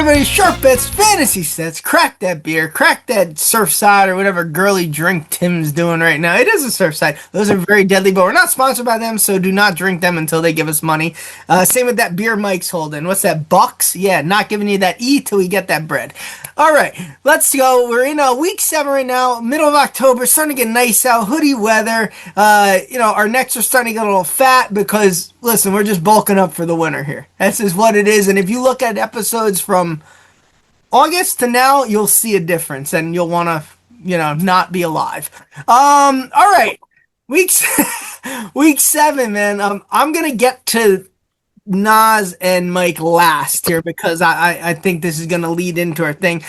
everybody. Sharp Bets, Fantasy Sets. Crack that beer, crack that Surfside or whatever girly drink Tim's doing right now. It is a Surfside. Those are very deadly, but we're not sponsored by them, so do not drink them until they give us money. Same with that beer Mike's holding. What's that, Bucks? Yeah, not giving you that E till we get that bread. All right, let's go. We're in week 7 right now, middle of October, starting to get nice out, hoodie weather. Our necks are starting to get a little fat because, listen, we're just bulking up for the winter here. This is what it is. And if you look at episodes from August to now, you'll see a difference and you'll want to, not be alive. All right. Week, week 7, man. I'm going to get to Nas and Mike last here because I think this is going to lead into our thing.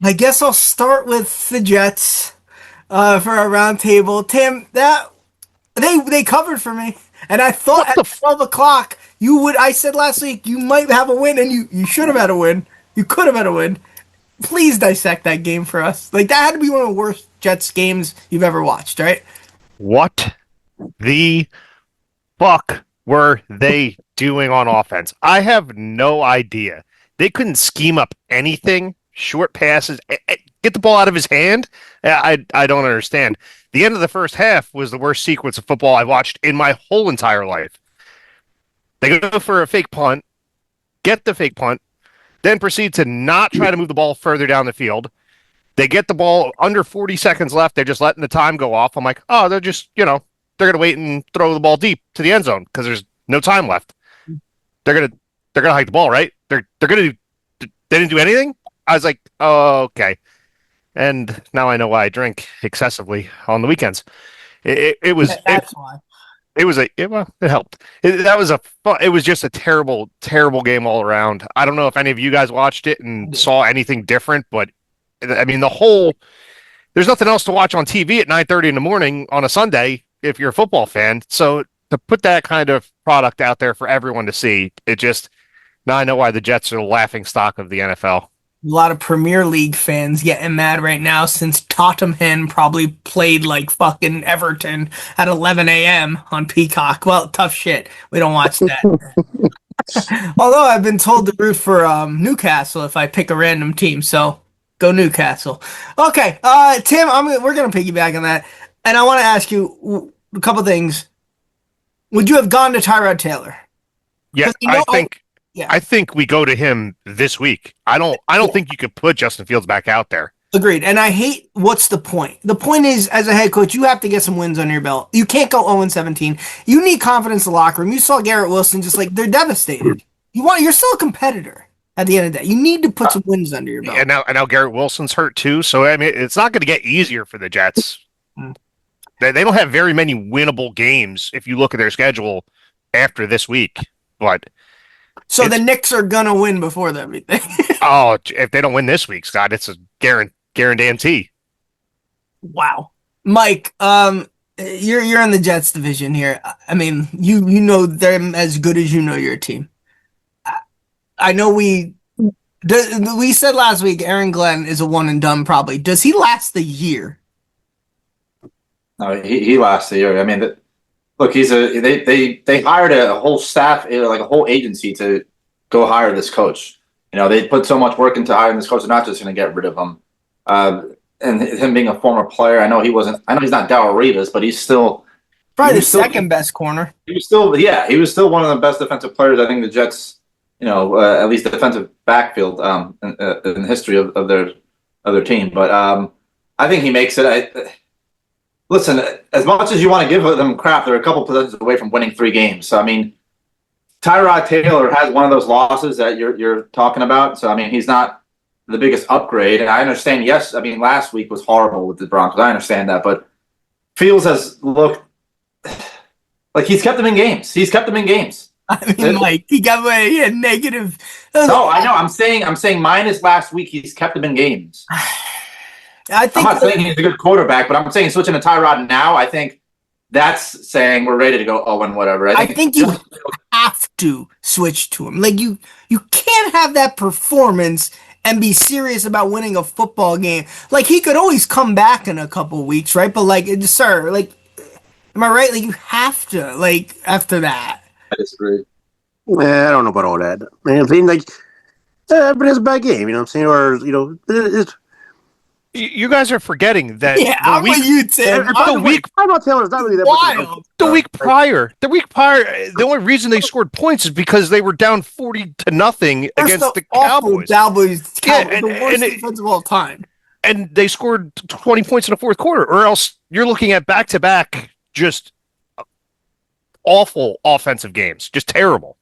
I guess I'll start with the Jets for our round table. Tim, that they covered for me, and I thought at 12 o'clock you would. I said last week you might have a win, and you should have had a win. You could have had a win. Please dissect that game for us. Like, that had to be one of the worst Jets games you've ever watched, right? What the fuck were they doing on offense? I have no idea. They couldn't scheme up anything. Short passes, get the ball out of his hand. I don't understand. The end of the first half was the worst sequence of football I've watched in my whole entire life. They go for a fake punt, get the fake punt, then proceed to not try to move the ball further down the field. They get the ball under 40 seconds left. They're just letting the time go off. I'm like, oh, they're just, they're going to wait and throw the ball deep to the end zone because there's no time left. They're going to hike the ball, right? They didn't do anything. I was like, oh, okay. And now I know why I drink excessively on the weekends. It helped. It was just a terrible, terrible game all around. I don't know if any of you guys watched it and saw anything different, but I mean, there's nothing else to watch on TV at 9:30 in the morning on a Sunday if you're a football fan. So to put that kind of product out there for everyone to see, now I know why the Jets are the laughing stock of the NFL. A lot of Premier League fans getting mad right now since Tottenham probably played like fucking Everton at 11 a.m. on Peacock. Well, tough shit. We don't watch that. Although I've been told to root for Newcastle if I pick a random team, so go Newcastle. Okay, Tim, we're going to piggyback on that. And I want to ask you a couple things. Would you have gone to Tyrod Taylor? Yeah, I think we go to him this week. I don't think you could put Justin Fields back out there. Agreed. And I hate what's the point? The point is, as a head coach, you have to get some wins under your belt. You can't go 0-17. You need confidence in the locker room. You saw Garrett Wilson just like they're devastated. You're still a competitor at the end of the day. You need to put some wins under your belt. And now Garrett Wilson's hurt too. So I mean it's not going to get easier for the Jets. They don't have very many winnable games if you look at their schedule after this week. But so the Knicks are gonna win before everything. Oh, if they don't win this week, Scott, it's a guarantee. Wow, Mike, you're in the Jets division here. I mean, you know them as good as you know your team. I know we said last week Aaron Glenn is a one and done. Probably does he last the year? No, he lasts the year. I mean, look, they hired a whole staff, like a whole agency to go hire this coach. They put so much work into hiring this coach. They're not just going to get rid of him. And him being a former player, I know he's not Darrelle Revis, but he's still probably the second best corner. He was still one of the best defensive players. I think the Jets, at least the defensive backfield in the history of their team. But I think he makes it. Listen, as much as you want to give them crap, they're a couple possessions away from winning 3 games. So, I mean, Tyrod Taylor has one of those losses that you're talking about. So, I mean, he's not the biggest upgrade. And I understand, yes, I mean, last week was horrible with the Broncos. I understand that. But Fields has looked like he's kept them in games. I mean, Mike, he had negative. No, I know. I'm saying minus last week, he's kept them in games. I'm not saying he's a good quarterback, but I'm saying switching to Tyrod now, I think that's saying we're ready to go 0 whatever. I think you have to switch to him. Like you can't have that performance and be serious about winning a football game. Like he could always come back in a couple of weeks, right? But like, sir, like, am I right? Like you have to, like, after that. I disagree. I don't know about all that. Man, I think like but it's a bad game. You know what I'm saying? Or it's You guys are forgetting that Yeah, I'm with you, Tim. and by the way, Tyrod Taylor is not really that much of a Wild. the week prior, the only reason they scored points is because they were down 40-0 against the Cowboys. Cowboys, Yeah, the worst defense of all time. And they scored 20 points in the fourth quarter, or else you're looking at back-to-back just awful offensive games, just terrible.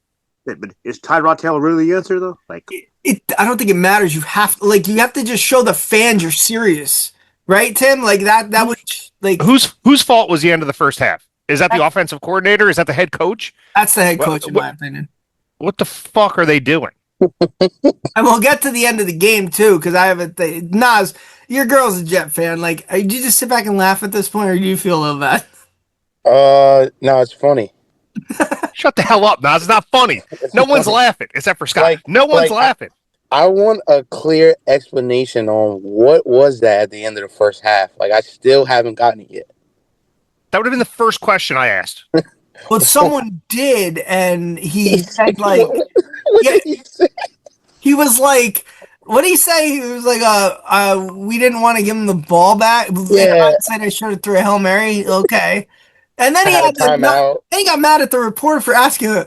But is Tyrod Taylor really the answer though? Like, I don't think it matters. You have to just show the fans you're serious, right, Tim? Like that would like whose fault was the end of the first half? Is that the offensive coordinator? Is that the head coach? That's the head coach, in my opinion. What the fuck are they doing? And we'll get to the end of the game too, because I have a thing. Nas, your girl's a Jet fan. Like, do you just sit back and laugh at this point, or do you feel a little bad? No, it's funny. Shut the hell up, Nas. It's not funny. No one's laughing except for Scott. No one's laughing. I want a clear explanation on what was that at the end of the first half. Like, I still haven't gotten it yet. That would have been the first question I asked. Well, someone did, and he said like, what did he say? he was like, what did he say? He was like, we didn't want to give him the ball back. Yeah. I said I should have threw a Hail Mary. Okay. And then I had a timeout. then he got mad at the reporter for asking,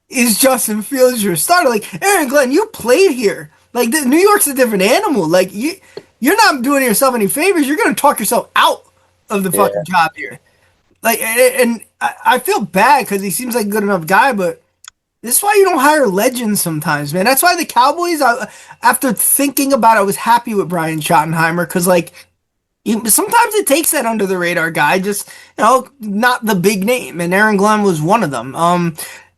is Justin Fields your starter? Like, Aaron Glenn, you played here. Like, New York's a different animal. Like, you're not doing yourself any favors. You're going to talk yourself out of the fucking job here. Like, and I feel bad because he seems like a good enough guy, but this is why you don't hire legends sometimes, man. That's why the Cowboys, after thinking about it, I was happy with Brian Schottenheimer because, like, sometimes it takes that under the radar guy, just, not the big name, and Aaron Glenn was one of them.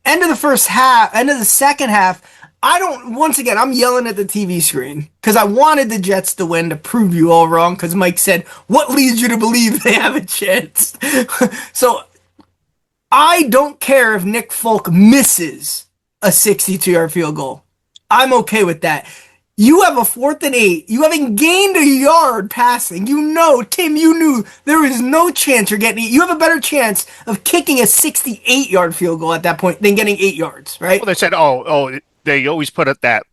End of the second half, once again, I'm yelling at the TV screen because I wanted the Jets to win to prove you all wrong because Mike said, what leads you to believe they have a chance? So I don't care if Nick Folk misses a 62-yard field goal. I'm okay with that. You have a 4th and 8. You haven't gained a yard passing. Tim, you knew there is no chance you're getting it. You have a better chance of kicking a 68-yard field goal at that point than getting 8 yards, right? Well, they said, they always put at that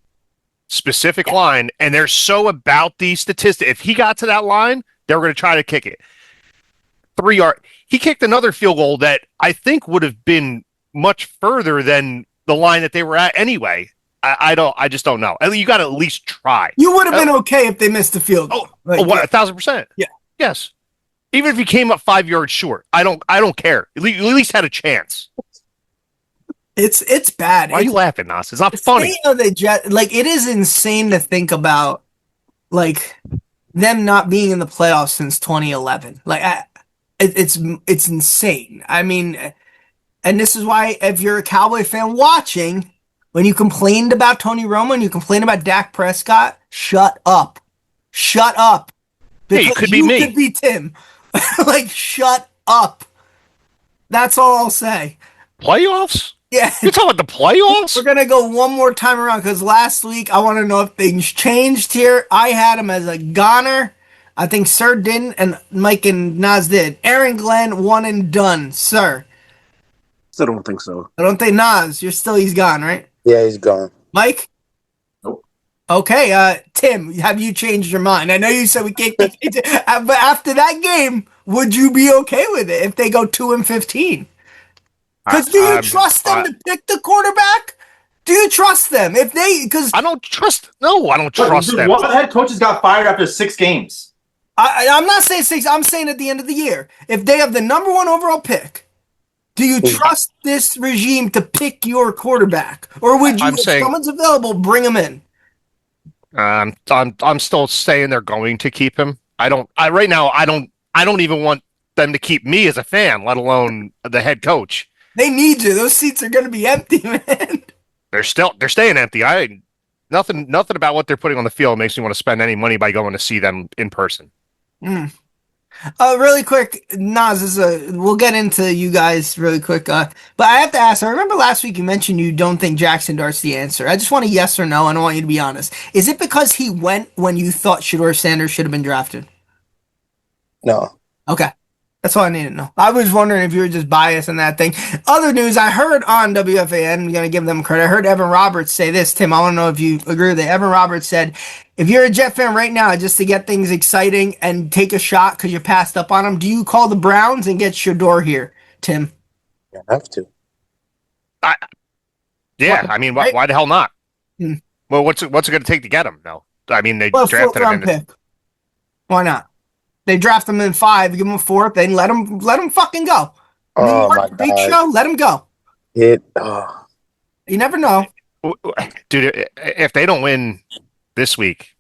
specific line, and they're so about the statistic. If he got to that line, they were going to try to kick it. 3 yard. He kicked another field goal that I think would have been much further than the line that they were at anyway. I just don't know. You got to at least try. You would have been okay if they missed the field goal. What, 1,000%? Yeah. Yes. Even if he came up 5 yards short, I don't care. At least had a chance. It's bad. Why are you laughing, Nas? It's not funny. Like, it is insane to think about, like, them not being in the playoffs since 2011. Like, it's insane. I mean, and this is why, if you're a Cowboy fan watching, when you complained about Tony Romo and you complained about Dak Prescott, shut up. Shut up. Because yeah, you could be me. You could be Tim. Like, shut up. That's all I'll say. Playoffs? Yeah. You're talking about the playoffs? We're going to go one more time around because last week I want to know if things changed here. I had him as a goner. I think Sir didn't, and Mike and Nas did. Aaron Glenn, one and done, sir. Still don't think so. I don't think Nas, he's gone, right? Yeah, he's gone. Mike? Nope. Okay, Tim, have you changed your mind? I know you said we can't, but after that game, would you be okay with it if they go 2-15? Because do you trust them to pick the quarterback? Do you trust them? I don't trust them. What head coaches got fired after 6 games? I'm not saying 6. I'm saying at the end of the year. If they have the number 1 overall pick, do you trust this regime to pick your quarterback? Or would you, if someone's available, bring him in? I'm still saying they're going to keep him. Right now, I don't even want them to keep me as a fan, let alone the head coach. They need you. Those seats are going to be empty, man. They're staying empty. Nothing about what they're putting on the field makes me want to spend any money by going to see them in person. Really quick, Nas, we'll get into you guys really quick. But I have to ask, I remember last week you mentioned you don't think Jackson Dart's the answer. I just want a yes or no. I don't want you to be honest. Is it because he went when you thought Shedeur Sanders should have been drafted? No. Okay. That's all I need to know. I was wondering if you were just biased in that thing. Other news, I heard on WFAN, I'm going to give them credit. I heard Evan Roberts say this, Tim. I want to know if you agree with it. Evan Roberts said, if you're a Jet fan right now, just to get things exciting and take a shot because you passed up on them, do you call the Browns and get Shador here, Tim? You have to. Yeah, I mean, Right? why the hell not? Hmm. Well, what's it going to take to get him? No, I mean they Well, drafted him fourth-round pick. Why not? They draft him in 5, give him a 4th, then let him fucking go. New Oh my York, big God. show, let him go. You never know. Dude, if they don't win this week,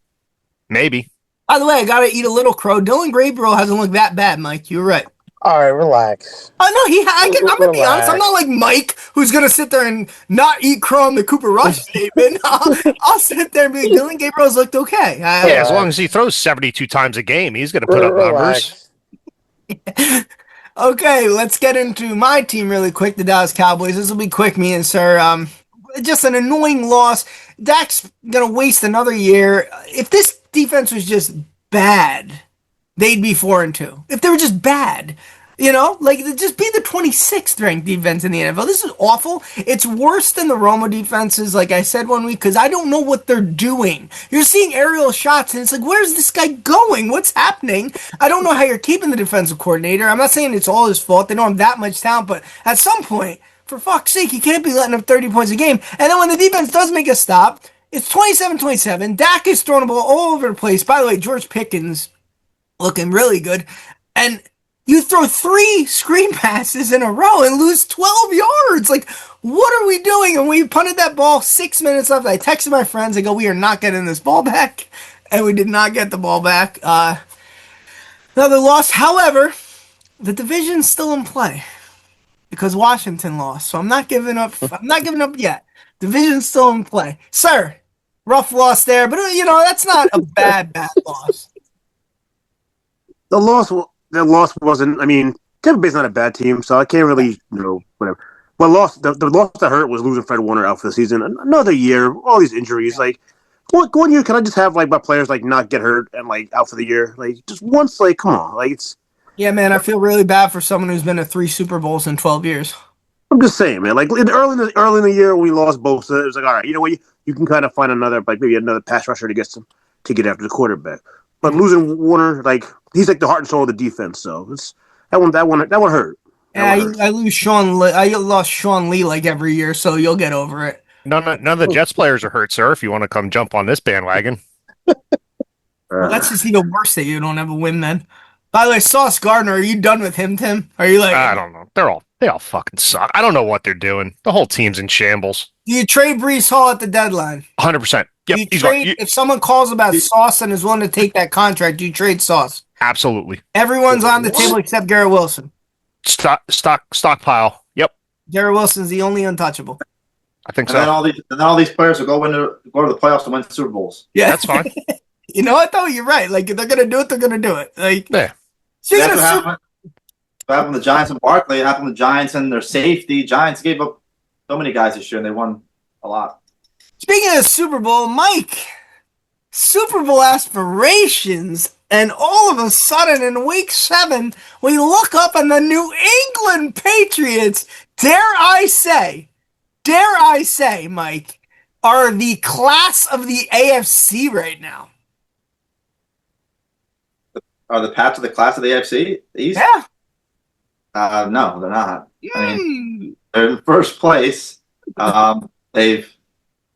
maybe. By the way, I gotta eat a little crow. Dylan Gabriel hasn't looked that bad, Mike. You're right. All right, relax. Oh no, I'm gonna be honest. I'm not like Mike, who's gonna sit there and not eat crow on the Cooper Rush statement. I'll sit there and be like, Dylan Gabriel's looked okay. Yeah, as long as he throws 72 times a game, he's going to put up numbers. Okay, let's get into my team really quick, the Dallas Cowboys. This will be quick, me and Sir. Just an annoying loss. Dak's gonna waste another year. If this defense was just bad, they'd be 4-2. If they were just bad, like just be the 26th ranked defense in the NFL. This is awful. It's worse than the Romo defenses, like I said one week, because I don't know what they're doing. You're seeing aerial shots, and it's like, where's this guy going? What's happening? I don't know how you're keeping the defensive coordinator. I'm not saying it's all his fault. They don't have that much talent, but at some point, for fuck's sake, you can't be letting up 30 points a game. And then when the defense does make a stop, it's 27-27. Dak is throwing the ball all over the place. By the way, George Pickens looking really good. And you throw 3 screen passes in a row and lose 12 yards. Like, what are we doing? And we punted that ball 6 minutes left. I texted my friends. I go, we are not getting this ball back. And we did not get the ball back. Another loss. However, the division's still in play because Washington lost. So I'm not giving up. I'm not giving up yet. Division's still in play. Sir, rough loss there. But, that's not a bad loss. The loss wasn't. I mean, Tampa Bay's not a bad team, so I can't really, whatever. But the loss that hurt was losing Fred Warner out for the season. Another year, all these injuries. Like, one year, can I just have my players not get hurt and out for the year? Like, just once. Come on. It's. Yeah, man, I feel really bad for someone who's been to 3 Super Bowls in 12 years. I'm just saying, man. Early in the year when we lost Bosa, it was like, all right, you know what? You can kind of find maybe another pass rusher to get after the quarterback. But losing Warner, he's the heart and soul of the defense. So that one hurt. Yeah, I lose Sean. I lost Sean Lee every year, so you'll get over it. None of the Jets players are hurt, sir. If you want to come jump on this bandwagon, Well, that's just even worse that you don't have a win then. By the way, Sauce Gardner, are you done with him, Tim? Are you I don't know. They all fucking suck. I don't know what they're doing. The whole team's in shambles. Do you trade Brees Hall at the deadline? 100%. Yep. If someone calls about Sauce and is willing to take that contract, do you trade Sauce? Absolutely. Everyone's on the table except Garrett Wilson. Stockpile. Yep. Garrett Wilson's the only untouchable. I think so. And then all these players will go to the playoffs to win Super Bowls. Yeah, that's fine. You know what though? You're right. If they're gonna do it, they're gonna do it. Yeah. That's what happened to the Giants and Barkley. It happened to the Giants and their safety. Giants gave up so many guys this year, and they won a lot. Speaking of Super Bowl, Mike, Super Bowl aspirations, and all of a sudden in Week 7, we look up and the New England Patriots, dare I say, Mike, are the class of the AFC right now. Are the Pats the class of the AFC East? Yeah. No, they're not. I mean, they're in first place. They've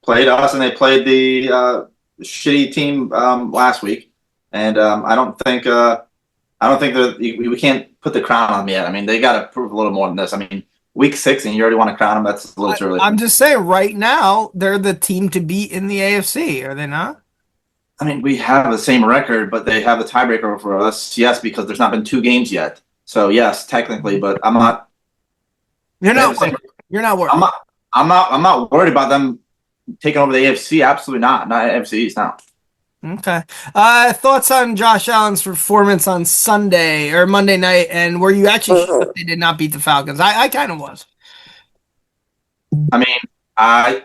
played us, and they played the shitty team last week. And I don't think that we can't put the crown on them yet. I mean, they got to prove a little more than this. I mean, Week 6, and you already want to crown them. That's a little too early. I'm just saying, right now they're the team to beat in the AFC. Are they not? I mean, we have the same record, but they have the tiebreaker over us. Yes, because there's not been 2 games yet. So yes, technically, but I'm not. You're not worried. You're not worried. I'm not worried about them taking over the AFC. Absolutely not. Not AFC East now. Okay. Thoughts on Josh Allen's performance on Sunday or Monday night, and were you actually shocked they did not beat the Falcons? I kind of was. I mean, I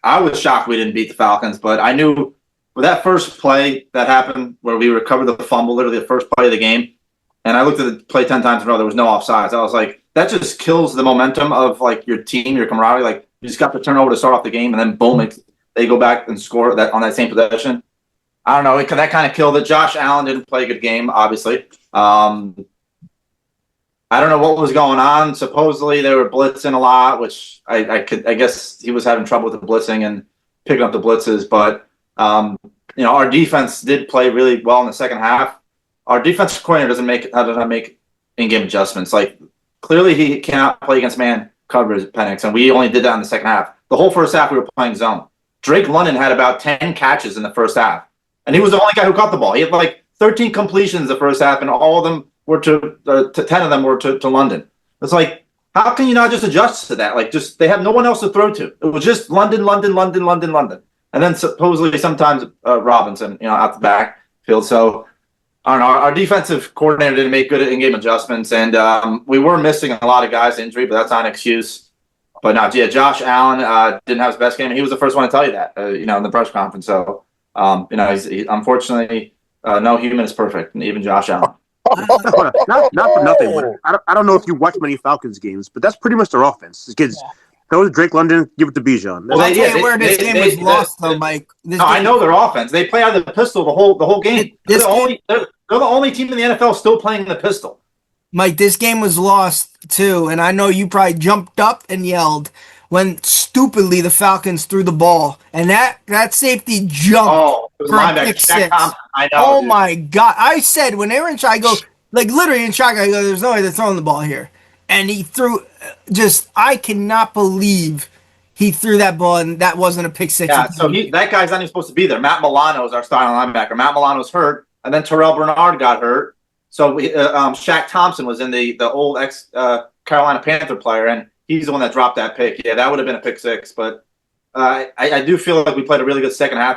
was shocked we didn't beat the Falcons, but I knew for that first play that happened where we recovered the fumble, literally the first play of the game, and I looked at the play 10 times in a row. There was no offsides. I was like, that just kills the momentum of like your team, your camaraderie. Like you just got the turnover to start off the game, and then boom, they go back and score that on that same possession. I don't know. That kind of killed it. Josh Allen didn't play a good game, obviously. I don't know what was going on. Supposedly they were blitzing a lot, which I guess he was having trouble with the blitzing and picking up the blitzes. But our defense did play really well in the second half. Our defensive coordinator does not make in-game adjustments. Like clearly he cannot play against man coverage, Penix, and we only did that in the second half. The whole first half we were playing zone. Drake London had about 10 catches in the first half, and he was the only guy who caught the ball. He had like 13 completions the first half, and all of them were to 10 of them were to London. It's like, how can you not just adjust to that? Like, just they have no one else to throw to. It was just London, and then supposedly sometimes Robinson, out the backfield. So I don't know. Our defensive coordinator didn't make good in-game adjustments, and we were missing a lot of guys to injury, but that's not an excuse. But no, yeah, Josh Allen didn't have his best game. He was the first one to tell you that, in the press conference. So, he's unfortunately, no human is perfect, and even Josh Allen. Not for nothing, but I don't know if you watch many Falcons games, but that's pretty much their offense. These kids, throw to Drake London, give it to Bijan. Well, I'll tell you where this game was lost, though, Mike. I know their offense. They play out of the pistol the whole game. They're the only team in the NFL still playing the pistol. Mike, this game was lost too, and I know you probably jumped up and yelled when stupidly the Falcons threw the ball, and that safety jumped. Oh, it was for a pick six. I know. Oh dude. my God! I said when they were in shock, I go like literally in shock. I go, "There's no way they're throwing the ball here," and he threw. I cannot believe he threw that ball, and that wasn't a pick six. Yeah, so that guy's not even supposed to be there. Matt Milano is our starting linebacker. Matt Milano's hurt, and then Terrell Bernard got hurt. So Shaq Thompson was in the old ex Carolina Panther player, and he's the one that dropped that pick. Yeah, that would have been a pick six, but I do feel like we played a really good second half.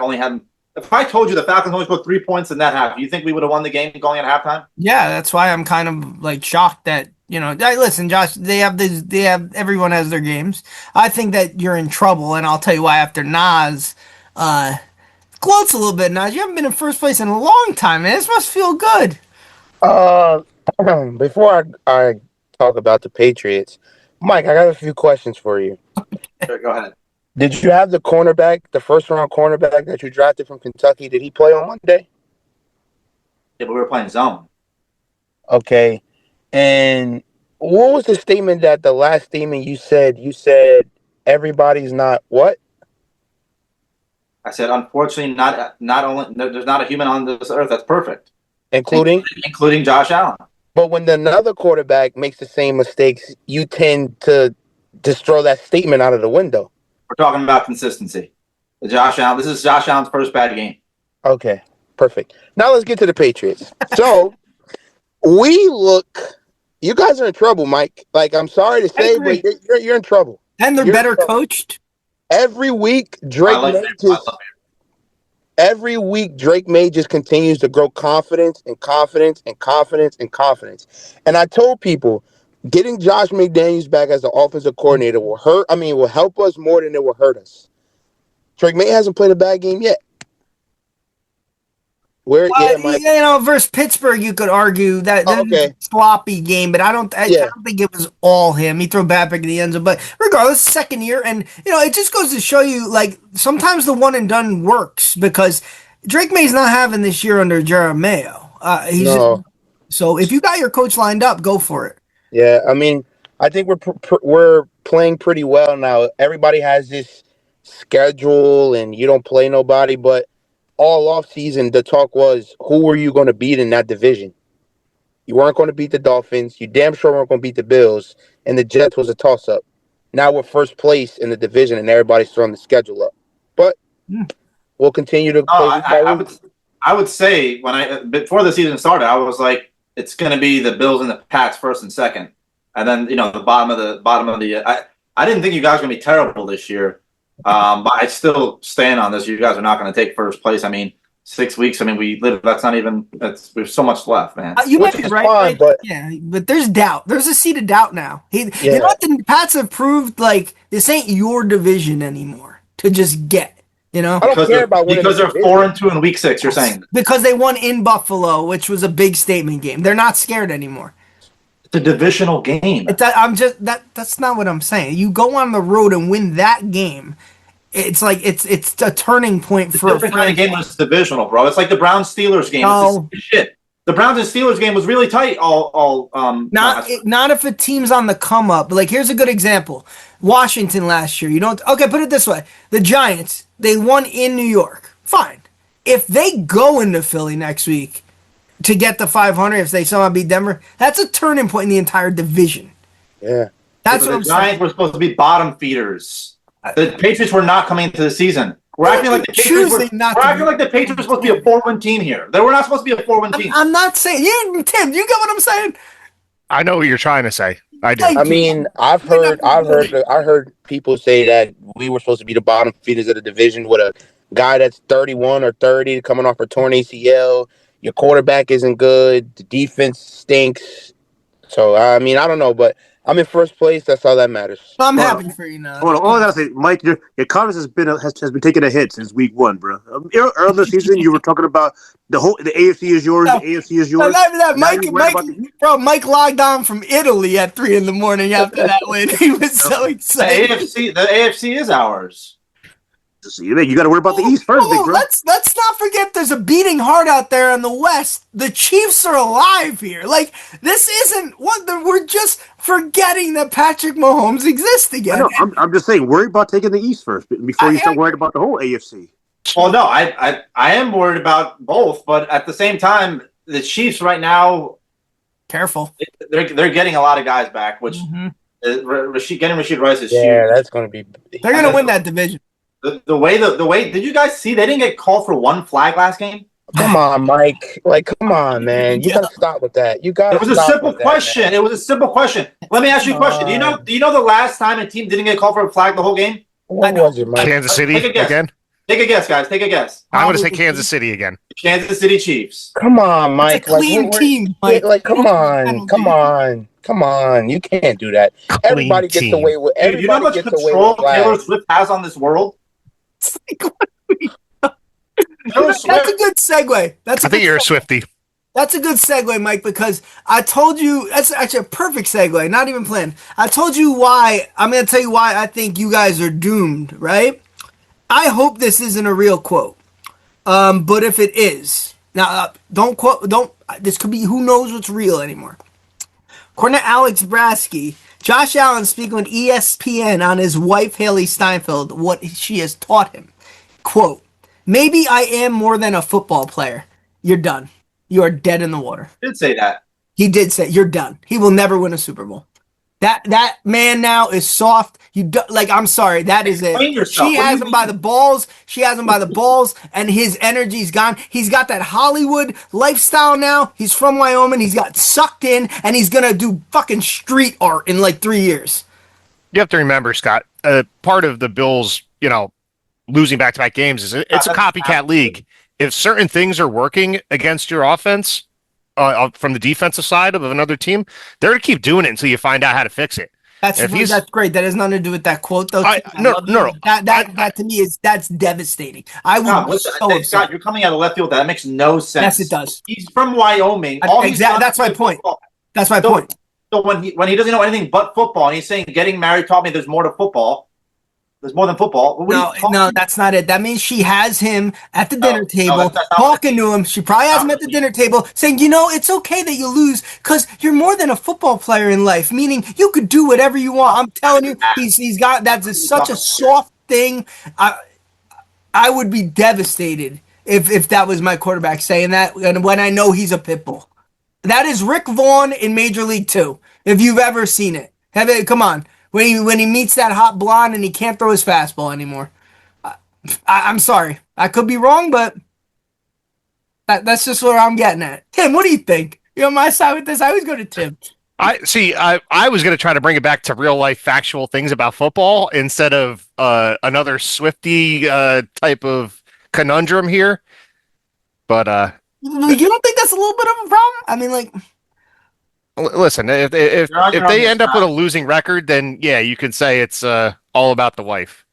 If I told you the Falcons only scored 3 points in that half, do you think we would have won the game going at halftime? Yeah, that's why I'm kind of like shocked that listen, Josh, everyone has their games. I think that you're in trouble, and I'll tell you why after Nas gloats a little bit. Nas, you haven't been in first place in a long time, man. This must feel good. Before I talk about the Patriots, Mike, I got a few questions for you. Sure, go ahead. Did you have the cornerback, the first-round cornerback that you drafted from Kentucky? Did he play on Monday? Yeah, but we were playing zone. Okay. And what was the statement that the last statement you said? You said everybody's not what? I said, unfortunately, not only there's not a human on this earth that's perfect, Including Josh Allen. But when another quarterback makes the same mistakes, you tend to just throw that statement out of the window. We're talking about consistency. Josh Allen. This is Josh Allen's first bad game. Okay, perfect. Now let's get to the Patriots. So you guys are in trouble, Mike. Like, I'm sorry to say, but you're in trouble. And they're better coached. Every week, Drake May just continues to grow confidence. And I told people, getting Josh McDaniels back as the offensive coordinator will help us more than it will hurt us. Drake May hasn't played a bad game yet. Versus Pittsburgh, you could argue that a sloppy game, but I don't think it was all him. He threw a bad pick in the end zone, but regardless, second year, and it just goes to show you, like, sometimes the one and done works because Drake May's not having this year under Jeremiah. So if you got your coach lined up, go for it. Yeah, I mean, I think we're playing pretty well now. Everybody has this schedule, and you don't play nobody, but all offseason, the talk was, who were you going to beat in that division? You weren't going to beat the Dolphins. You damn sure weren't going to beat the Bills. And the Jets was a toss-up. Now we're first place in the division, and everybody's throwing the schedule up. But we'll continue to play. I would say, before the season started, I was like, it's going to be the Bills and the Pats first and second. And then, the bottom of the I didn't think you guys were going to be terrible this year. But I still stand on this. You guys are not going to take first place. I mean, 6 weeks. I mean, we have so much left, man. You might be right, but there's doubt. There's a seed of doubt now. You know what? The Pats have proved, like, this ain't your division anymore to just get. You know, I don't care about winning because the they're division. 4-2 in week 6. You're saying because they won in Buffalo, which was a big statement game. They're not scared anymore. it's a divisional game. I'm just that's not what I'm saying. You go on the road and win that game. It's like it's a turning point It's for a a different kind of franchise. game when it's divisional, bro. It's like the Browns Steelers game. It's the No. same shit. The Browns and Steelers game was really tight. Not if a team's on the come up. Like here's a good example. Washington last year. You don't okay, put it this way. The Giants, they won in New York. Fine. If they go into Philly next week to get the 500, if they somehow beat Denver, that's a turning point in the entire division. Yeah. That's what the I'm Giants saying. were supposed to be bottom feeders. The Patriots were not coming into the season. We're acting like the Patriots were. We're acting like the Patriots were supposed to be a 4-win team here. They were not supposed to be a 4-win team. I'm not saying you, Tim. You get what I'm saying? I know what you're trying to say. I do. I mean, I heard people say that we were supposed to be the bottom feeders of the division with a guy that's 31 or 30 coming off a torn ACL. Your quarterback isn't good. The defense stinks. So I mean, I don't know, but I'm in first place. That's all that matters. I'm happy for you now. Hold on, all I gotta say, Mike, your confidence has been taking a hit since week 1, bro. Earlier this season, you were talking about the AFC is yours, No, the AFC is No, yours. not even that. Now Mike, you're worried Mike, about the East. bro, Mike logged on from Italy at 3 a.m. after that win. He was so The excited. AFC is ours. You got to worry about the East first, big bro. Let's not forget there's a beating heart out there in the West. The Chiefs are alive here. Like this isn't what we're just forgetting that Patrick Mahomes exists I again. know. I'm just saying, worry about taking the East first before you start worrying about the whole AFC. Well, no, I am worried about both, but at the same time, the Chiefs right now, Careful. they're getting a lot of guys back, which getting Rashid Rice is huge. That's going to be. They're gonna win that division. The way did you guys see they didn't get called for one flag last game? Come on, Mike. Like, come on, man. You got to stop with that. You got. It was a simple question. It was a simple question. Let me ask you a question. Do you know the last time a team didn't get called for a flag the whole game? What was it, Mike? Kansas City Take a guess. again? Take a guess, guys. Take a guess. I'm going to say Kansas City again. Kansas City Chiefs. Come on, Mike. It's a clean team. Mike. Like, come on. You can't do that. Everybody gets away with. Dude, you know how much control Taylor Swift has on this world? That's a good segue. I think you're a Swiftie. That's a good segue, Mike, because I told you that's actually a perfect segue, not even planned. I told you why. I'm going to tell you why I think you guys are doomed, right? I hope this isn't a real quote. But if it is, now this could be who knows what's real anymore. According to Alex Brasky, Josh Allen speaking with ESPN on his wife Haley Steinfeld, what she has taught him. Quote, maybe I am more than a football player. You're done. You are dead in the water. He did say that. He did say you're done. He will never win a Super Bowl. That man now is soft. I'm sorry. That is it. She has him by the balls. She has him by the balls, and his energy's gone. He's got that Hollywood lifestyle now. He's from Wyoming. He's got sucked in, and he's gonna do fucking street art in like 3 years. You have to remember, Scott. Part of the Bills, losing back-to-back games is it's a copycat league. If certain things are working against your offense from the defensive side of another team, they're going to keep doing it until you find out how to fix it. That's great. That has nothing to do with that quote, though. No. That to me that's devastating. I would. Scott, you're coming out of left field. That makes no sense. Yes, it does. He's from Wyoming. That's my point. That's my point. So when he doesn't know anything but football, and he's saying getting married taught me there's more to football. There's more than football. No, that's not it. That means she has him at the dinner table, talking to him. She probably has him at the dinner table saying, it's okay that you lose because you're more than a football player in life, meaning you could do whatever you want. I'm telling you, he's got that's such a soft thing. I would be devastated if that was my quarterback saying that, and when I know he's a pit bull. That is Rick Vaughn in Major League 2, if you've ever seen it. Come on. When he meets that hot blonde and he can't throw his fastball anymore. I'm sorry. I could be wrong, but that's just where I'm getting at. Tim, what do you think? You're on my side with this? I always go to Tim. I was going to try to bring it back to real life factual things about football instead of another Swifty type of conundrum here. But you don't think that's a little bit of a problem? I mean, like, listen, if they end up with a losing record, then yeah, you can say it's all about the wife.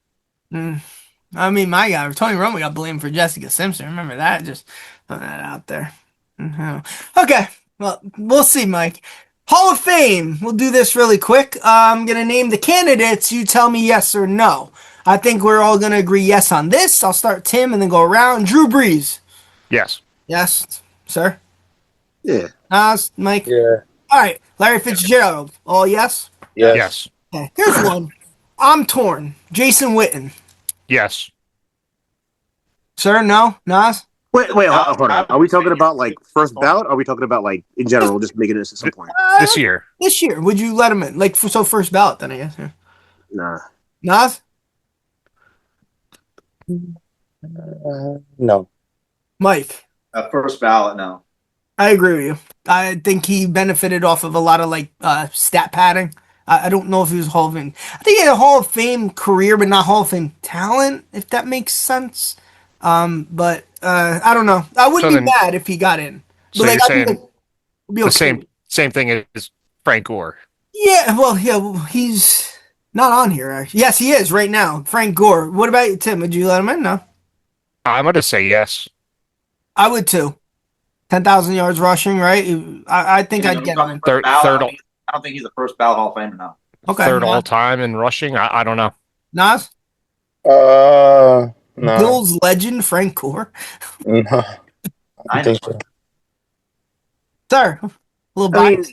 I mean, my guy, Tony Romo got blamed for Jessica Simpson. Remember that? Just putting that out there. Mhm. Okay. Well, we'll see, Mike. Hall of Fame. We'll do this really quick. I'm going to name the candidates. You tell me yes or no. I think we're all going to agree yes on this. I'll start Tim and then go around. Drew Brees. Yes. Yes, sir. Yeah. Nas, Mike. Yeah. All right. Larry Fitzgerald. All yes? Yes. Yes. Okay. Here's one. I'm torn. Jason Witten. Yes. Sir, no? Nas? Wait, hold on. Are we talking about like first ballot? Or are we talking about like in general, just making this at some point? This year. This year. Would you let him in? Like, so first ballot then, I guess. Yeah. Nah. Nas? No. Mike? First ballot, no. I agree with you. I think he benefited off of a lot of like stat padding. I don't know if he was Hall of Fame. I think he had a Hall of Fame career, but not Hall of Fame talent, if that makes sense. But I don't know. I wouldn't So be then- mad if he got in. So But you're I think saying it'd be the okay. same thing as Frank Gore. Yeah, well, he's not on here actually. Yes, he is right now. Frank Gore. What about you, Tim? Would you let him in? No, I'm gonna say yes. I would too. 10,000 yards rushing, right? I think I'd get him in. Third- Ballot, third- I don't think he's the first ballot Hall of Famer now. Okay. Third Nas? all time in rushing. I don't know. Nas? No. Bills legend Frank Gore. No. I I think so. Sir, a little I mean, bias.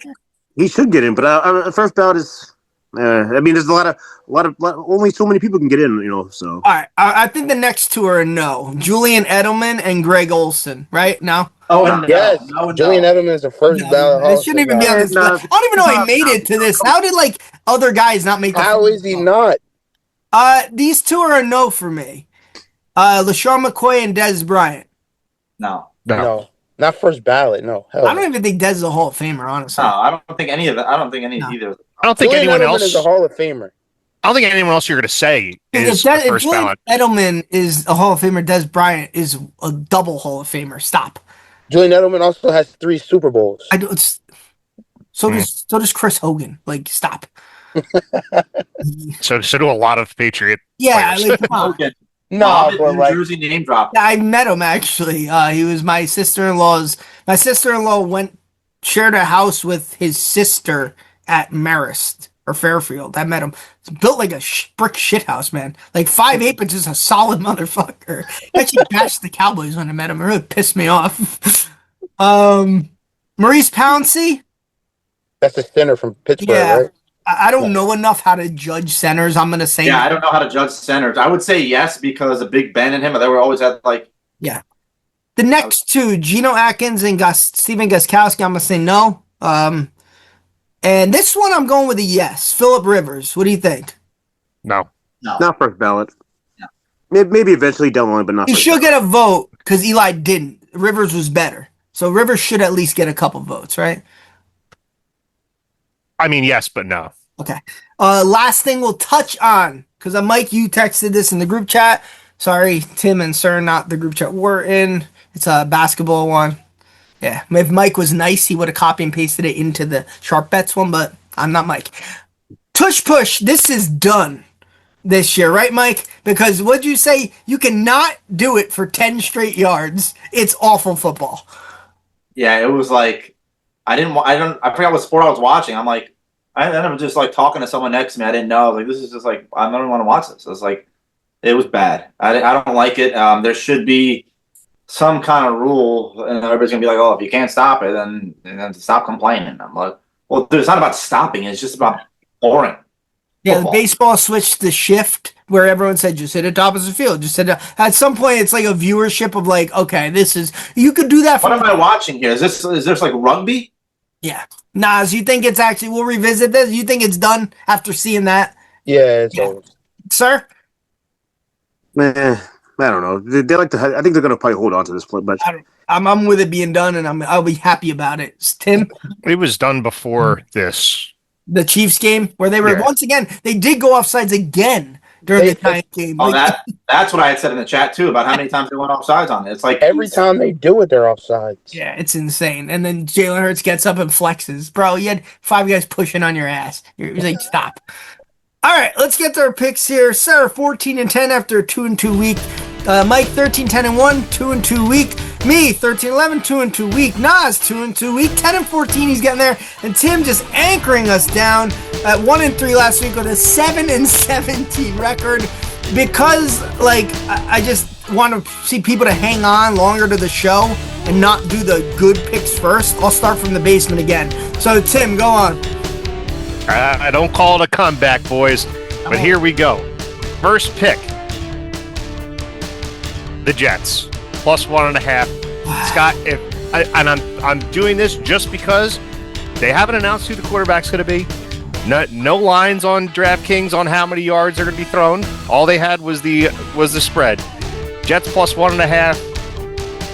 he should get in, but first ballot is. I mean, there's a lot of only so many people can get in, So All right, I think the next two are a no. Julian Edelman and Greg Olson, right? No? Oh, and Yes. Julian Edelman is the first ballot. It shouldn't even be on this No. list. I don't even know he made it to this. How did like other guys not make the How is he not? These two are a no for me. LaShawn McCoy and Dez Bryant. No. No. Not first ballot. No. Hell I don't even think Dez is a Hall of Famer, honestly. No, I don't think any of that. I don't think any No. either. I don't think Julian anyone Edelman else. is a Hall of Famer. I don't think anyone else you're gonna say If is the if first Julian ballot. Edelman is a Hall of Famer, Dez Bryant is a double Hall of Famer. Stop. Julian Edelman also has 3 Super Bowls. I do. So does Chris Hogan. Like, stop. So do a lot of Patriot. Yeah, players. like, come on. Okay. No, New but like, Jersey name drop. Yeah, I met him actually. He was my sister-in-law's. My sister-in-law shared a house with his sister at Marist or Fairfield. I met him. It's built like a brick shithouse, man. Like 5'8", but just a solid motherfucker. I actually bashed the Cowboys when I met him. It really pissed me off. Maurice Pouncey. that's a center from Pittsburgh, Yeah. right? I don't know enough how to judge centers. I'm gonna say Yeah, I don't know how to judge centers. I would say yes because of Big Ben and him. They were always at like. the next two, Geno Atkins and Steven Gostkowski. I'm gonna say no. And this one I'm going with a yes. Phillip Rivers. What do you think? No. not first ballot. No. Maybe eventually down the line, but not. He first should ballot. get a vote because Eli didn't. Rivers was better, so Rivers should at least get a couple votes, right? I mean, yes, but no. Okay. Last thing we'll touch on, because Mike, you texted this in the group chat. Sorry, Tim and Sir, not the group chat we're in. It's a basketball one. Yeah, if Mike was nice, he would have copy and pasted it into the Sharp Bets one, but I'm not Mike. Tush push, this is done this year, right, Mike? Because what'd you say? You cannot do it for 10 straight yards. It's awful football. Yeah, it was like I forgot what sport I was watching. I'm like, I ended up just like talking to someone next to me. I didn't know. Like, this is just like I don't want to watch this. It's like it was bad. I don't like it. There should be some kind of rule, and everybody's gonna be like, oh, if you can't stop it, then stop complaining. I'm like, well, it's not about stopping. It's just about boring. Yeah, Football. the baseball switched to shift where everyone said just hit it top of the field. Just hit it. At some point, it's like a viewership of like, okay, this is you could do that. What am I watching here? Is this like rugby? Yeah. Nas, you think it's actually? We'll revisit this. You think it's done after seeing that, Yeah, it's Yeah. over. sir? I don't know. They like to. I think they're going to probably hold on to this, but I'm with it being done, and I'll be happy about it. Tim, It was done before this. the Chiefs game where they were Yeah. once again they did go offsides again during the Giants game. Oh, Like, that's what I had said in the chat too about how many times they went offsides on it. It's like Every time they do it, they're offsides. yeah, it's insane. And then Jalen Hurts gets up and flexes, bro. You had 5 guys pushing on your ass. You're like, stop. All right, let's get to our picks here. Sarah 14-10 after a 2-2 week. Mike 13-10-1, 2-2 week. Me 13-11, 2-2 week. Nas 2-2 week. 10-14, he's getting there. And Tim just anchoring us down at 1-3 last week with a 7-17 record. Because I just want to see people to hang on longer to the show and not do the good picks first. I'll start from the basement again. So Tim, go on. I don't call it a comeback, boys, but here we go. First pick, the Jets, plus 1.5. Scott, I'm doing this just because they haven't announced who the quarterback's going to be. No lines on DraftKings on how many yards are going to be thrown. All they had was the spread. Jets plus 1.5.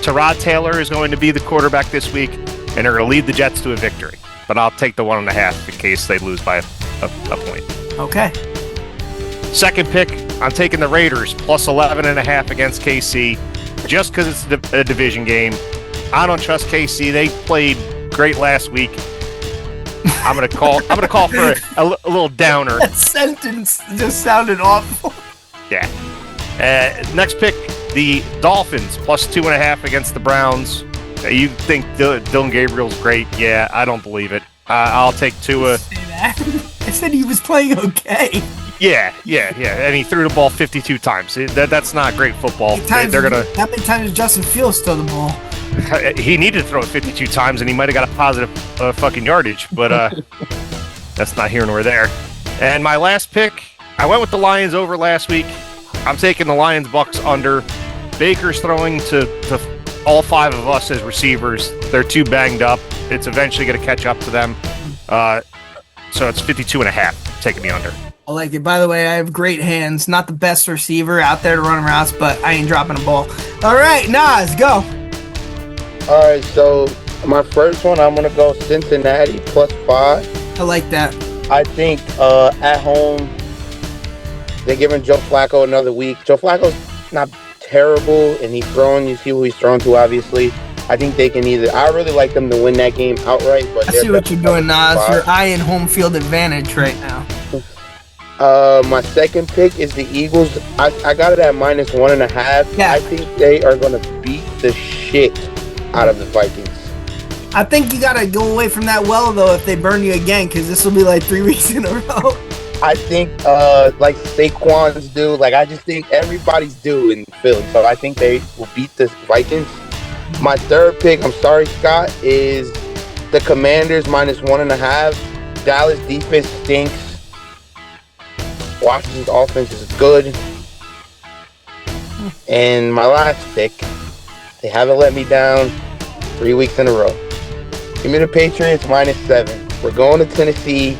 Tyrod Taylor is going to be the quarterback this week, and they're going to lead the Jets to a victory. But I'll take the 1.5 in case they lose by a point. Okay. Second pick, I'm taking the Raiders plus 11.5 against KC, just because it's a division game. I don't trust KC. They played great last week. I'm gonna call for a little downer. That sentence just sounded awful. Yeah. Next pick, the Dolphins plus 2.5 against the Browns. You think Dylan Gabriel's great? Yeah, I don't believe it. I'll take Tua. I said he was playing okay. Yeah, and he threw the ball 52 times. That's not great football. How many times did Justin Fields throw the ball? He needed to throw it 52 times, and he might have got a positive fucking yardage, but that's not here nor there. And my last pick, I went with the Lions over last week. I'm taking the Lions-Bucks under. Baker's throwing to all five of us as receivers. They're too banged up. It's eventually going to catch up to them. So it's 52.5, taking me under. I like it. By the way, I have great hands. Not the best receiver out there to run routes, but I ain't dropping a ball. All right, Nas, go. All right, so my first one, I'm going to go Cincinnati plus 5. I like that. I think at home, they're giving Joe Flacco another week. Joe Flacco's not terrible, and he's throwing. You see who he's throwing to, obviously. I think they can I really like them to win that game outright. But I see what you're doing, Nas. You're eyeing home field advantage right now. My second pick is the Eagles. I got it at minus 1.5. Yeah. I think they are going to beat the shit out of the Vikings. I think you got to go away from that well, though, if they burn you again, because this will be like 3 weeks in a row. I think, like Saquon's due. I just think everybody's due in Philly. So I think they will beat the Vikings. My third pick, I'm sorry, Scott, is the Commanders minus 1.5. Dallas defense stinks. Washington's offense is good. And my last pick, they haven't let me down 3 weeks in a row. Give me the Patriots minus 7. We're going to Tennessee.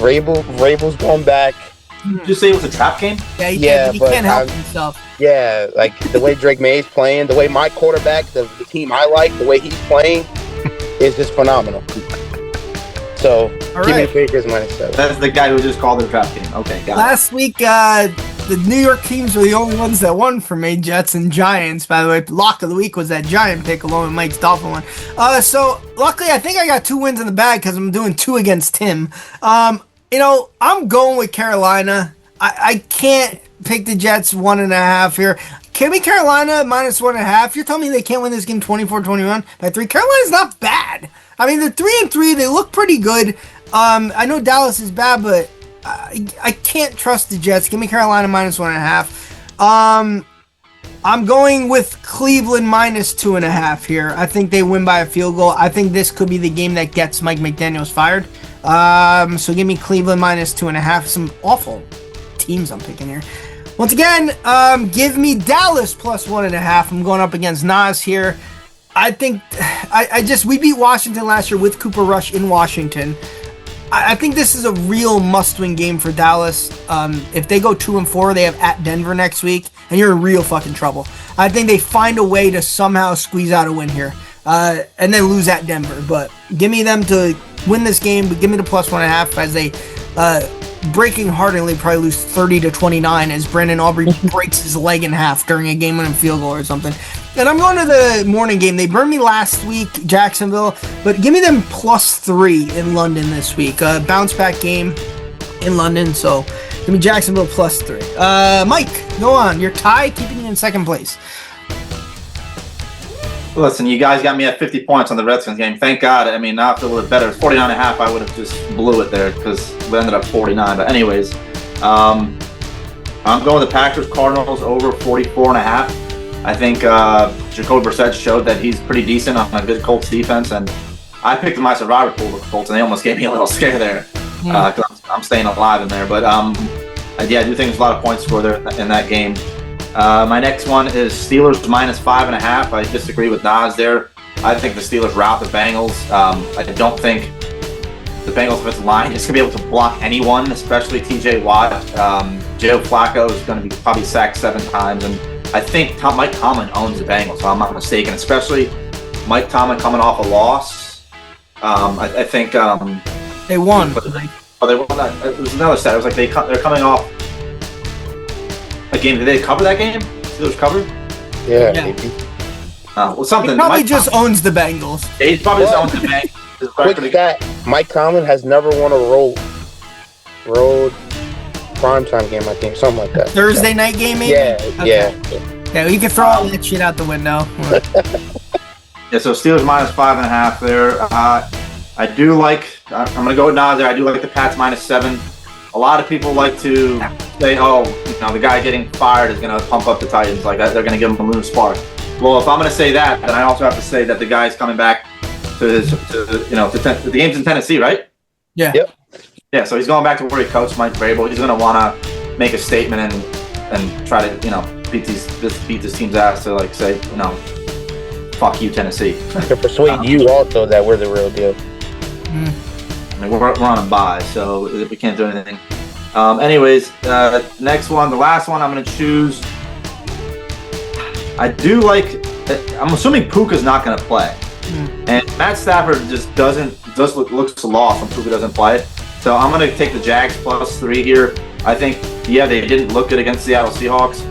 Vrabel's going back. Did you say it was a trap game? Yeah, he can't help himself. Yeah, the way Drake May's playing, the way my quarterback, the team I like, the way he's playing is just phenomenal. So, give me the Patriots minus 7. That's the guy who just called it a trap game. Okay, got it. Last week, the New York teams were the only ones that won for me, Jets and Giants. By the way, lock of the week was that Giant pick along with Mike's Dolphin one. So, luckily, I think I got 2 wins in the bag because I'm doing 2 against Tim. I'm going with Carolina. I can't pick the Jets 1.5 here. Give me Carolina minus 1.5. You're telling me they can't win this game 24-21 by 3? Carolina's not bad. I mean, they're 3-3. They look pretty good. I know Dallas is bad, but I can't trust the Jets. Give me Carolina minus 1.5. I'm going with Cleveland minus 2.5 here. I think they win by a field goal. I think this could be the game that gets Mike McDaniels fired. So give me Cleveland minus 2.5. Some awful teams I'm picking here. Once again, give me Dallas plus 1.5. I'm going up against Nas here. I think we beat Washington last year with Cooper Rush in Washington. I think this is a real must-win game for Dallas. If they go 2-4, they have at Denver next week, and you're in real fucking trouble. I think they find a way to somehow squeeze out a win here, and then lose at Denver. But give me them to win this game, but give me the plus 1.5 as they breaking heartedly probably lose 30-29 as Brandon Aubrey breaks his leg in half during a game-winning field goal or something. And I'm going to the morning game. They burned me last week, Jacksonville, but give me them plus 3 in London this week. Bounce back game in London. So Give me Jacksonville +3. Mike, go on. You're tied, keeping you in second place. Listen, you guys got me at 50 points on the Redskins game. Thank God. I mean, now I feel a little bit better. 49.5, I would have just blew it there because we ended up 49. But anyways, I'm going the Packers Cardinals over 44.5. I think Jacoby Brissett showed that he's pretty decent on a good Colts defense, and I picked my survivor pool with the Colts, and they almost gave me a little scare there because I'm staying alive in there. But I do think there's a lot of points scored there in that game. My next one is Steelers -5.5. I disagree with Nas there. I think the Steelers rout the Bengals. I don't think the Bengals offensive line is going to be able to block anyone, especially TJ Watt. Joe Flacco is going to be probably sacked 7 times, and I think Mike Tomlin owns the Bengals, if I'm not mistaken, especially Mike Tomlin coming off a loss. I think they won. Oh, they won. It was another stat. It was like they're coming off a game. Did they cover that game? Steelers covered? Yeah. Maybe. Well, something. He probably Mike just owns the Bengals. Yeah, he probably just owns the Bengals. Quick stat: Mike Tomlin has never won a road primetime game. I think something like that. Thursday night game, maybe. Yeah. Yeah, you can throw all that shit out the window. Yeah, so Steelers -5.5 there. I do like. I'm going to go with Nas there. I do like the Pats -7. A lot of people like to say, "Oh, the guy getting fired is going to pump up the Titans like that. They're going to give him a new spark." Well, if I'm going to say that, then I also have to say that the guy's coming back to the game's in Tennessee, right? Yeah. Yep. Yeah, so he's going back to where he coached Mike Vrabel. He's going to want to make a statement and try to beat this team's ass to say fuck you, Tennessee. To persuade you also that we're the real deal. I mean, we're on a bye, so we can't do anything. Anyways, next one, the last one I'm going to choose. I do like. I'm assuming Puka's not going to play, and Matt Stafford just looks lost when Puka doesn't play. So I'm going to take the Jags +3 here. I think they didn't look good against Seattle Seahawks,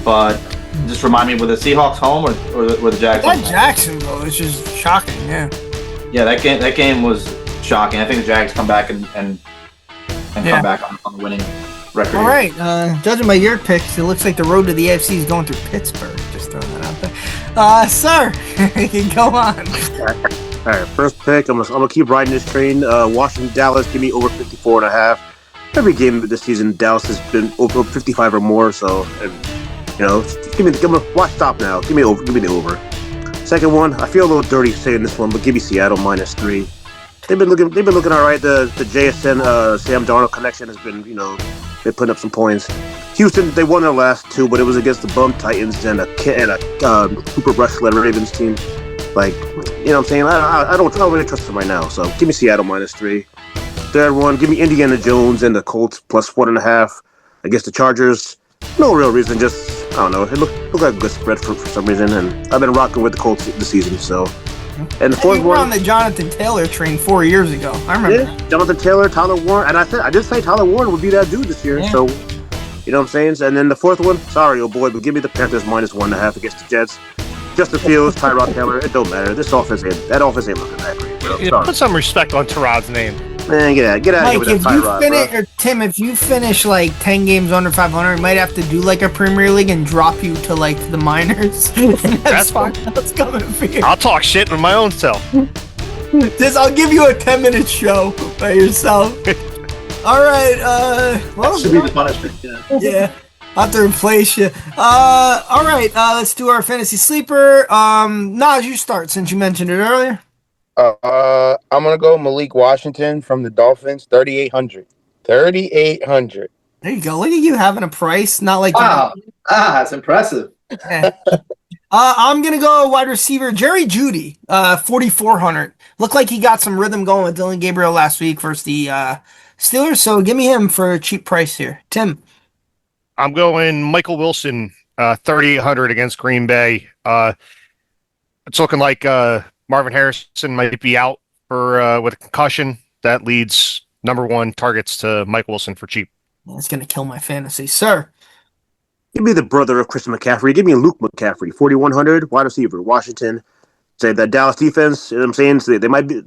but just remind me, were the Seahawks home or were the Jags? That Jacksonville is just shocking. Yeah, that game was shocking. I think the Jags come back and come back on the winning record. All right, judging by your picks, it looks like the road to the AFC is going through Pittsburgh. Just throwing that out there. Sir, you can go on. All right, first pick. I'm gonna keep riding this train. Washington, Dallas, give me over 54.5. Every game this season, Dallas has been over 55 or more. So, give me watch stop now. Give me the over. Second one, I feel a little dirty saying this one, but give me Seattle -3. They've been looking all right. The JSN Sam Darnold connection has been they're putting up some points. Houston, they won their last 2, but it was against the bum Titans and a Cooper Rush-led Ravens team. Like, what I'm saying? I don't really trust them right now. So give me Seattle -3. Third one, give me Indiana Jones and the Colts +1.5 against the Chargers. No real reason, just I don't know. It looked like a good spread for some reason, and I've been rocking with the Colts this season. So, and the fourth you were one on the Jonathan Taylor train 4 years ago. I remember. Yeah, Jonathan Taylor, Tyler Warren, and I did say Tyler Warren would be that dude this year. Yeah. So, you know what I'm saying? And then the fourth one, sorry, oh boy, but give me the Panthers -1.5 against the Jets. Justin Fields, Tyrod Taylor, it don't matter. That offense ain't looking that great. Bro. Put some respect on Tyrod's name. Man, get out of here Mike, with that if you Tyrod, finish, bro. or Tim, if you finish 10 games under 500, you might have to do a Premier League and drop you to the minors. That's fine. That's coming for you. I'll talk shit with my own self. I'll give you a 10-minute show by yourself. All right. Well, That should be the punishment. yeah. I'll have to replace you. All right. Let's do our fantasy sleeper. Nas, you start since you mentioned it earlier. I'm gonna go Malik Washington from the Dolphins, 3,800. 3,800. There you go. Look at you having a price. Not like Wow. That's impressive. I'm gonna go wide receiver Jerry Jeudy, 4,400. Looked like he got some rhythm going with Dylan Gabriel last week versus the Steelers. So give me him for a cheap price here. Tim. I'm going Michael Wilson, 3,800 against Green Bay. It's looking like Marvin Harrison might be out with a concussion. That leads number 1 targets to Mike Wilson for cheap. That's gonna kill my fantasy, sir. Give me the brother of Christian McCaffrey. Give me Luke McCaffrey, 4,100, wide receiver, Washington. Say that Dallas defense, you know what I'm saying? So they might be,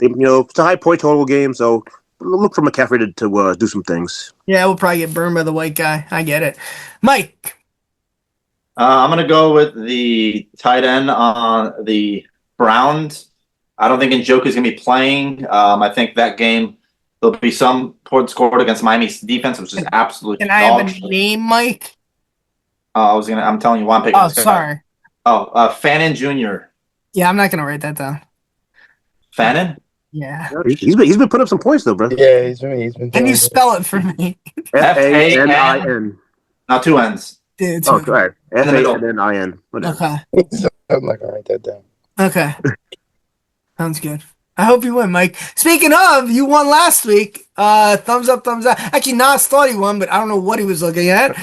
it's a high point total game, so look for McCaffrey to do some things. Yeah, we'll probably get burned by the white guy. I get it. Mike. I'm going to go with the tight end on the Browns. I don't think Njoku's going to be playing. I think that game there'll be some points scored against Miami's defense, which is absolutely. Can I have a name, Mike? I'm telling you why I'm picking. Oh, this guy. sorry. Fannin Jr. Yeah, I'm not gonna write that down. Fannin? Yeah. He's been putting up some points though, bro. Yeah, he's been. Can you spell it for me? FANIN. Not two N's. Dude, Oh, all right. FANNIN. okay. I'm not gonna write that down. Okay. Sounds good. I hope you win, Mike. Speaking of, you won last week. Thumbs up, thumbs down. Actually, Nas thought he won, but I don't know what he was looking at.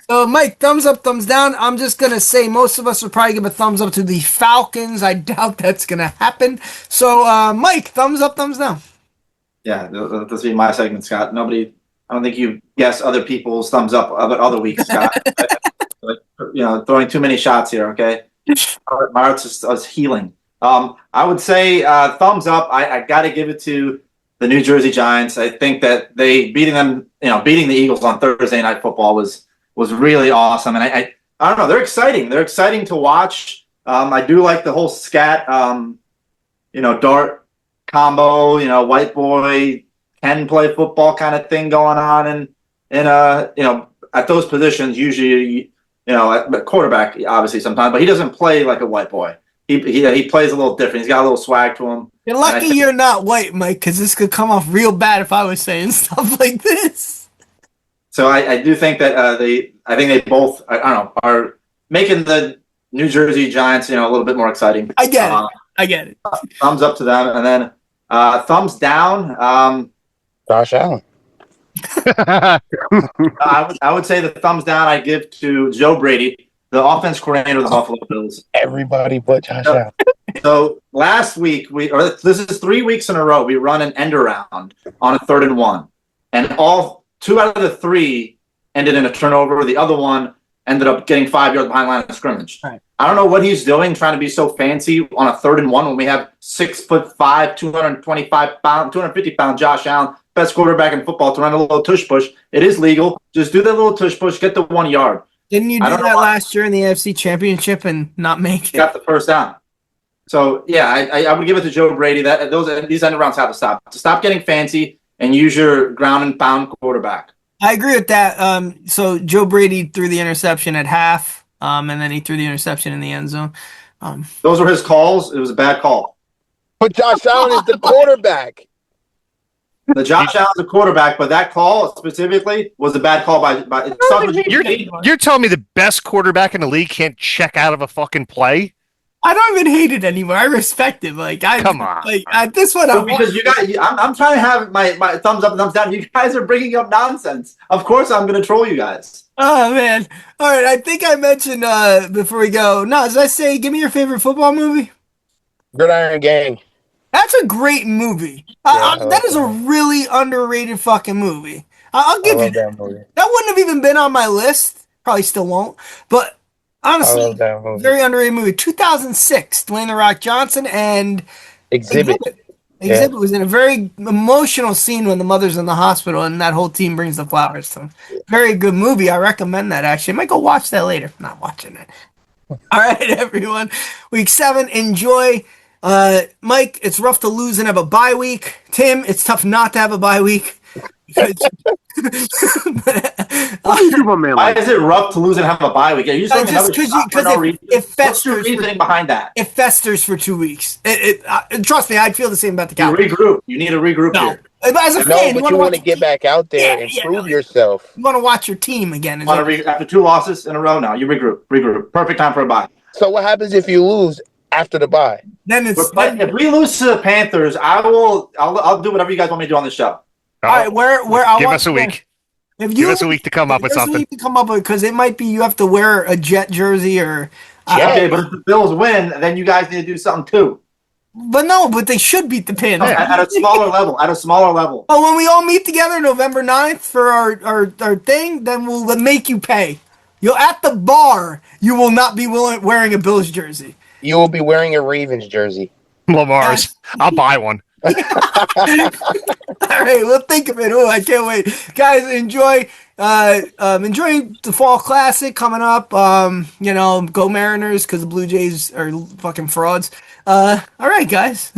So, Mike, thumbs up, thumbs down. I'm just going to say most of us would probably give a thumbs up to the Falcons. I doubt that's going to happen. So, Mike, thumbs up, thumbs down. Yeah, this will be my segment, Scott. I don't think you guess other people's thumbs up other weeks, Scott. Throwing too many shots here, okay? My heart's just healing. I would say thumbs up. I got to give it to the New Jersey Giants. I think that beating the Eagles on Thursday Night Football was really awesome. And I don't know, they're exciting. They're exciting to watch. I do like the whole scat, dart combo, white boy can play football kind of thing going on. And at those positions, usually, at quarterback, obviously sometimes, but he doesn't play like a white boy. He plays a little different. He's got a little swag to him. You're lucky you're not white, Mike, because this could come off real bad if I was saying stuff like this. So I do think that they both are making the New Jersey Giants a little bit more exciting. I get it. Thumbs up to them, and then thumbs down. Josh Allen. I would say the thumbs down I give to Joe Brady, the offense coordinator of the Buffalo Bills. Everybody but Josh Allen. So last week this is 3 weeks in a row we run an end around on a 3rd and 1, and all 2 out of the 3 ended in a turnover. The other one ended up getting 5 yards behind line of scrimmage. Right. I don't know what he's doing, trying to be so fancy on a 3rd and 1 when we have 6'5", 250 pound Josh Allen, best quarterback in football, to run a little tush push. It is legal. Just do that little tush push, get the 1 yard. Didn't you do that last year in the AFC Championship and not make it? Got the first down. So yeah, I would give it to Joe Brady. These end rounds have to stop. To stop getting fancy and use your ground and pound quarterback. I agree with that. So Joe Brady threw the interception at half, and then he threw the interception in the end zone. Those were his calls. It was a bad call. But Josh Allen is the quarterback. The Josh Allen's the quarterback, but that call specifically was a bad call by You're telling me the best quarterback in the league can't check out of a fucking play? I don't even hate it anymore. I respect it. Come on. At this one, because I'm trying to have my thumbs up and thumbs down. You guys are bringing up nonsense. Of course, I'm going to troll you guys. Oh man! All right, I think I mentioned before we go. No, did I say give me your favorite football movie? Gridiron Gang. That's a great movie. That is a really underrated fucking movie. I'll give you that. That wouldn't have even been on my list. Probably still won't. But honestly, very underrated movie. 2006, Dwayne "The Rock" Johnson and Exhibit. Exhibit was in a very emotional scene when the mother's in the hospital and that whole team brings the flowers to him. Very good movie. I recommend that, actually. I might go watch that later. I'm not watching it. All right, everyone. Week 7. Enjoy. Mike, it's rough to lose and have a bye week. Tim, it's tough not to have a bye week. Why is it rough to lose and have a bye week? Are you just because it festers. What's your reasoning behind that? It festers for 2 weeks. Trust me, I'd feel the same about the Cowboys. You regroup. You need to regroup here. As a fan, but you want to get back out there and prove yourself. You want to watch your team again. After 2 losses in a row now, you regroup. Perfect time for a bye. So what happens if you lose after the bye? If we lose to the Panthers, I'll do whatever you guys want me to do on the show. All right, give us a week. Give us a week to come up with something. Because it might be you have to wear a Jet jersey or. Okay, but if the Bills win, then you guys need to do something too. But they should beat the Panthers at a smaller level. Oh, when we all meet together November 9th for our thing, then we'll make you pay. You'll at the bar. You will not be wearing a Bills jersey. You will be wearing a Ravens jersey. Lamar's. I'll buy one. All right, we'll think of it. Oh, I can't wait, guys. Enjoy the fall classic coming up. Go Mariners because the Blue Jays are fucking frauds. All right, guys.